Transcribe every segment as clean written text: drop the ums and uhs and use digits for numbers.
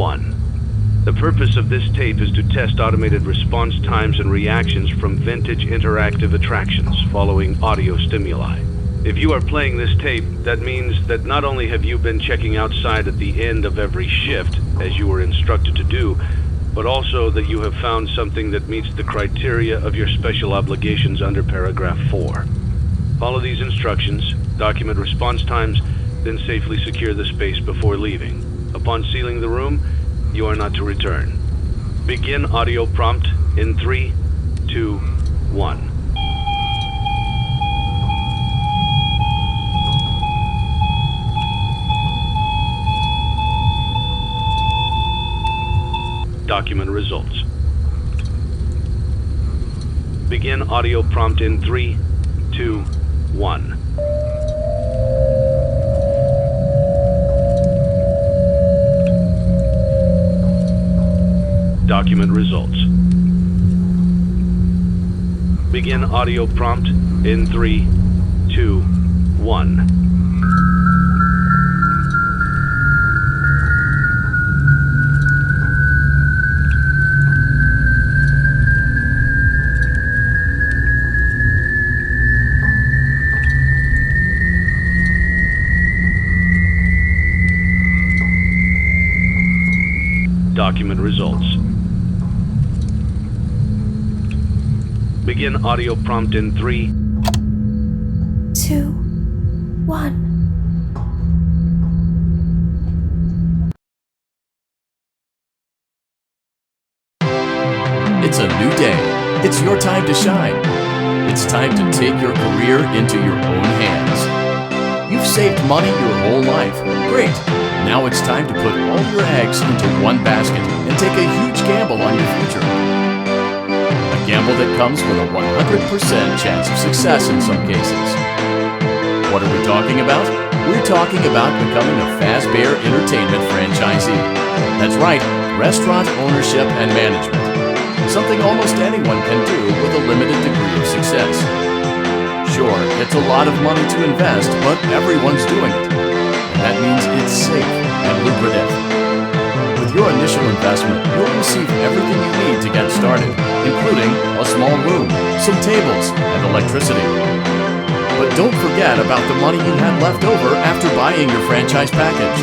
1. The purpose of this tape is to test automated response times and reactions from vintage interactive attractions following audio stimuli. If you are playing this tape, that means that not only have you been checking outside at the end of every shift, as you were instructed to do, but also that you have found something that meets the criteria of your special obligations under paragraph 4. Follow these instructions, document response times, then safely secure the space before leaving. Upon sealing the room, you are not to return. Begin audio prompt in 3, 2, 1. Document results. Begin audio prompt in 3, 2, 1. Document results. Begin audio prompt in 3, 2, 1. Document results. Begin audio prompt in 3, 2, 1. It's a new day. It's your time to shine. It's time to take your career into your own hands. You've saved money your whole life. Great. Now it's time to put all your eggs into one basket and take a huge gamble on your future. A gamble that comes with a 100% chance of success in some cases. What are we talking about? We're talking about becoming a Fazbear Entertainment franchisee. That's right, restaurant ownership and management. Something almost anyone can do with a limited degree of success. Sure, it's a lot of money to invest, but everyone's doing it. And that means it's safe and lucrative. With your initial investment, you'll receive everything you need to get started, including a small room, some tables, and electricity. But don't forget about the money you had left over after buying your franchise package.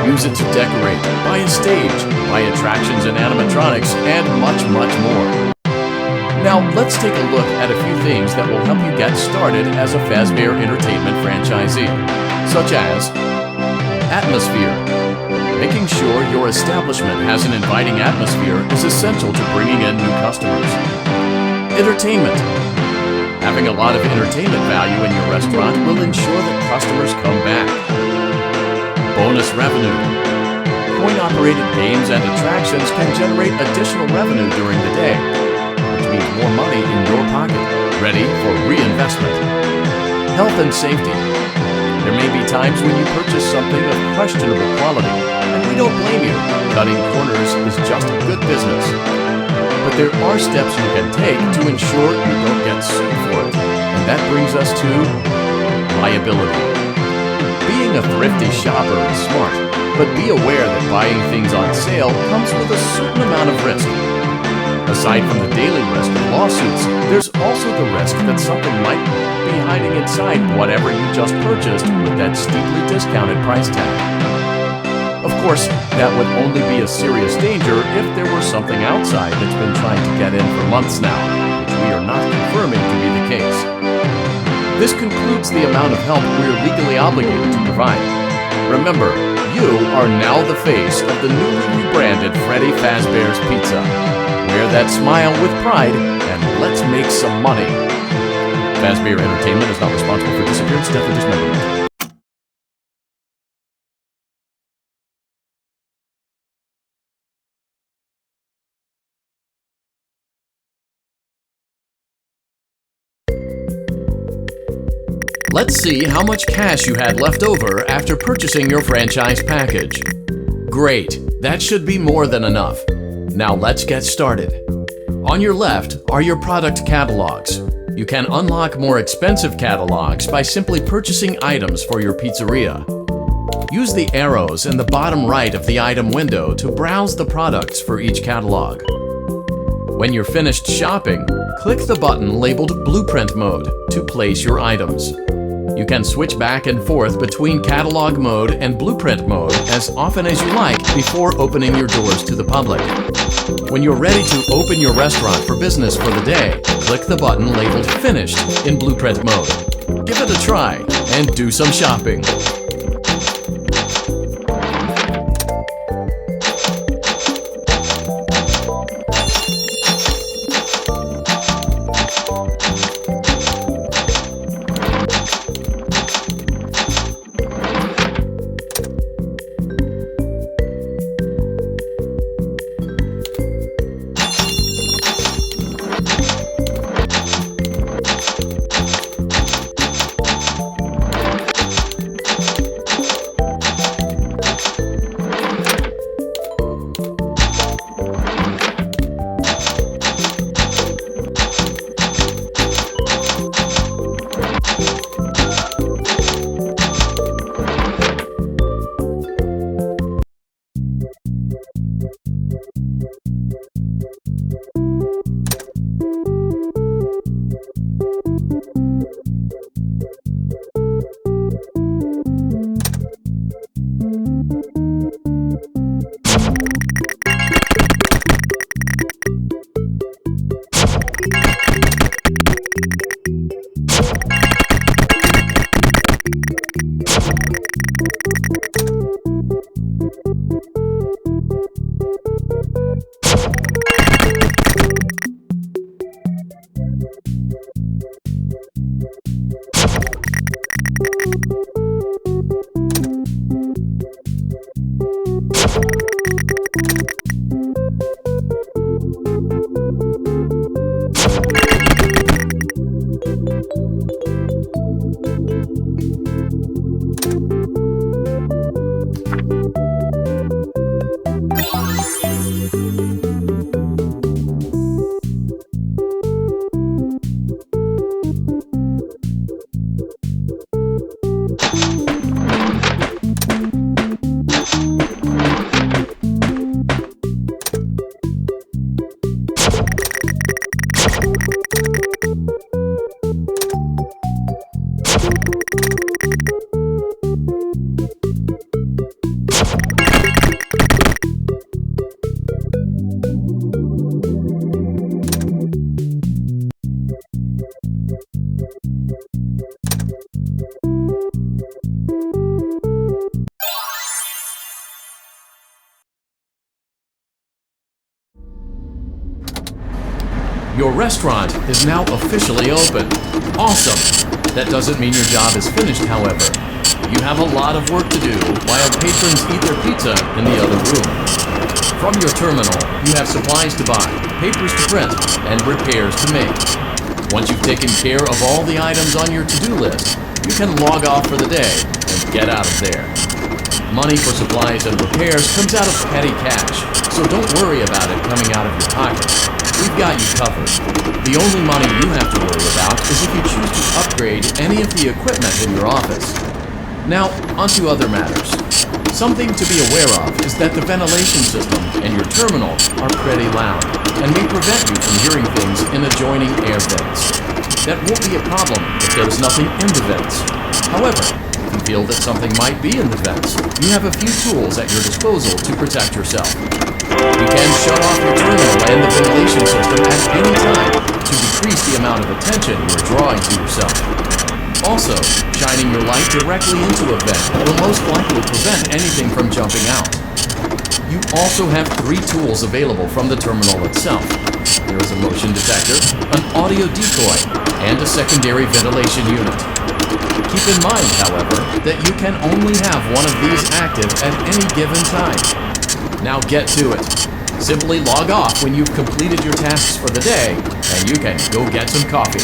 Use it to decorate, buy a stage, buy attractions and animatronics, and much, much more. Now, let's take a look at a few things that will help you get started as a Fazbear Entertainment franchisee, such as atmosphere. Making sure your establishment has an inviting atmosphere is essential to bringing in new customers. Entertainment. Having a lot of entertainment value in your restaurant will ensure that customers come back. Bonus revenue. Coin-operated games and attractions can generate additional revenue during the day, which means more money in your pocket, ready for reinvestment. Health and safety. There may be times when you purchase something of questionable quality, and we don't blame you. Cutting corners is just good business. But there are steps you can take to ensure you don't get sued for it, and that brings us to liability. Being a thrifty shopper is smart, but be aware that buying things on sale comes with a certain amount of risk. Aside from the daily risk of lawsuits, there's also the risk that something might be hiding inside whatever you just purchased with that steeply discounted price tag. Of course, that would only be a serious danger if there were something outside that's been trying to get in for months now, which we are not confirming to be the case. This concludes the amount of help we are legally obligated to provide. Remember, you are now the face of the newly rebranded Freddy Fazbear's Pizza. Wear that smile with pride, and let's make some money. Fazbear Entertainment is not responsible for disappearance, death, or dismemberment. Let's see how much cash you had left over after purchasing your franchise package. Great, that should be more than enough. Now let's get started. On your left are your product catalogs. You can unlock more expensive catalogs by simply purchasing items for your pizzeria. Use the arrows in the bottom right of the item window to browse the products for each catalog. When you're finished shopping, click the button labeled Blueprint Mode to place your items. You can switch back and forth between Catalog Mode and Blueprint Mode as often as you like before opening your doors to the public. When you're ready to open your restaurant for business for the day, click the button labeled Finished in Blueprint Mode. Give it a try and do some shopping. Your restaurant is now officially open. Awesome! That doesn't mean your job is finished, however. You have a lot of work to do while patrons eat their pizza in the other room. From your terminal, you have supplies to buy, papers to print, and repairs to make. Once you've taken care of all the items on your to-do list, you can log off for the day and get out of there. Money for supplies and repairs comes out of petty cash, so don't worry about it coming out of your pocket. We've got you covered. The only money you have to worry about is if you choose to upgrade any of the equipment in your office. Now, onto other matters. Something to be aware of is that the ventilation system and your terminal are pretty loud and may prevent you from hearing things in adjoining air vents. That won't be a problem if there's nothing in the vents. However, if you feel that something might be in the vents, you have a few tools at your disposal to protect yourself. You can shut off your terminal and the ventilation system at any time to decrease the amount of attention you are drawing to yourself. Also, shining your light directly into a vent will most likely prevent anything from jumping out. You also have 3 tools available from the terminal itself. There is a motion detector, an audio decoy, and a secondary ventilation unit. Keep in mind, however, that you can only have one of these active at any given time. Now get to it. Simply log off when you've completed your tasks for the day, and you can go get some coffee.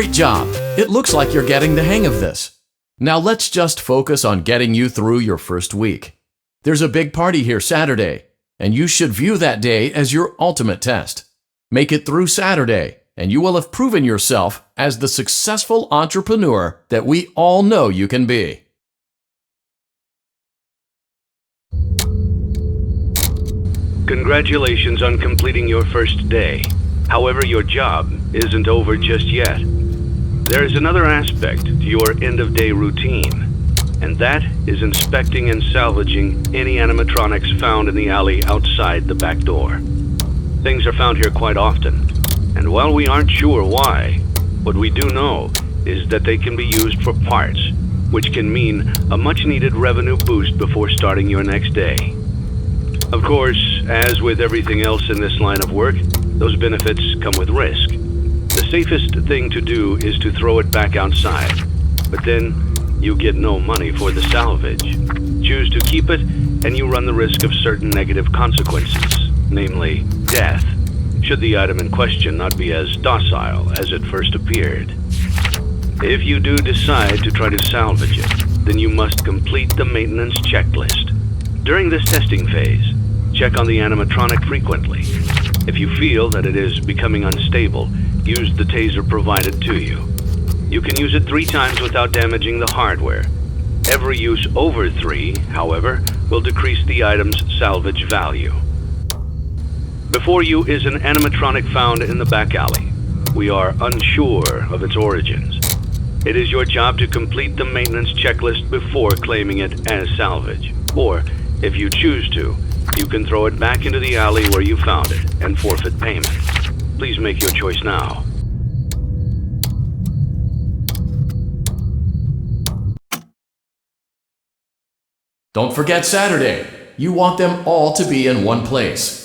Great job! It looks like you're getting the hang of this. Now let's just focus on getting you through your first week. There's a big party here Saturday, and you should view that day as your ultimate test. Make it through Saturday, and you will have proven yourself as the successful entrepreneur that we all know you can be. Congratulations on completing your first day. However, your job isn't over just yet. There is another aspect to your end-of-day routine, and that is inspecting and salvaging any animatronics found in the alley outside the back door. Things are found here quite often, and while we aren't sure why, what we do know is that they can be used for parts, which can mean a much-needed revenue boost before starting your next day. Of course, as with everything else in this line of work, those benefits come with risk. The safest thing to do is to throw it back outside, but then you get no money for the salvage. Choose to keep it, and you run the risk of certain negative consequences, namely death, should the item in question not be as docile as it first appeared. If you do decide to try to salvage it, then you must complete the maintenance checklist. During this testing phase, check on the animatronic frequently. If you feel that it is becoming unstable, use the taser provided to you. You can use it 3 times without damaging the hardware. Every use over 3, however, will decrease the item's salvage value. Before you is an animatronic found in the back alley. We are unsure of its origins. It is your job to complete the maintenance checklist before claiming it as salvage. Or, if you choose to, you can throw it back into the alley where you found it and forfeit payment. Please make your choice now. Don't forget Saturday. You want them all to be in one place.